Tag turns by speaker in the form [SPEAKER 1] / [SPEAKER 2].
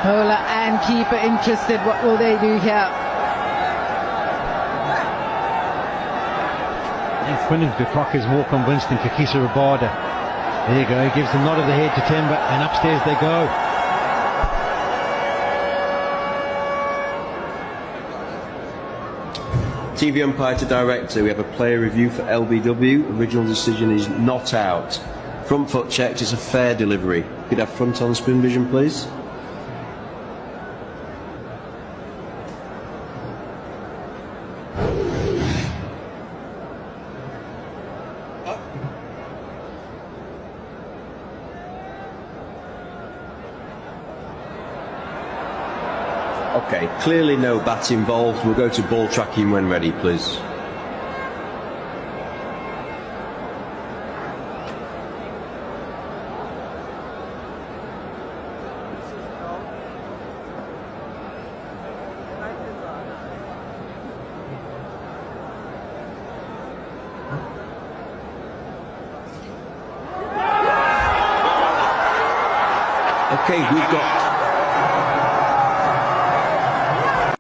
[SPEAKER 1] Bowler and keeper interested. What will they do here?
[SPEAKER 2] He's winning the clock is more convinced than Kakisa Rabada. There you go, he gives the nod of the head to Timber, and upstairs they go.
[SPEAKER 3] TV umpire to director, we have a player review for LBW. Original decision is not out. Front foot checked, it's a fair delivery. Could have front on spin vision, please. Okay, clearly no bat involved. We'll go to ball tracking when ready, please. Okay, we've got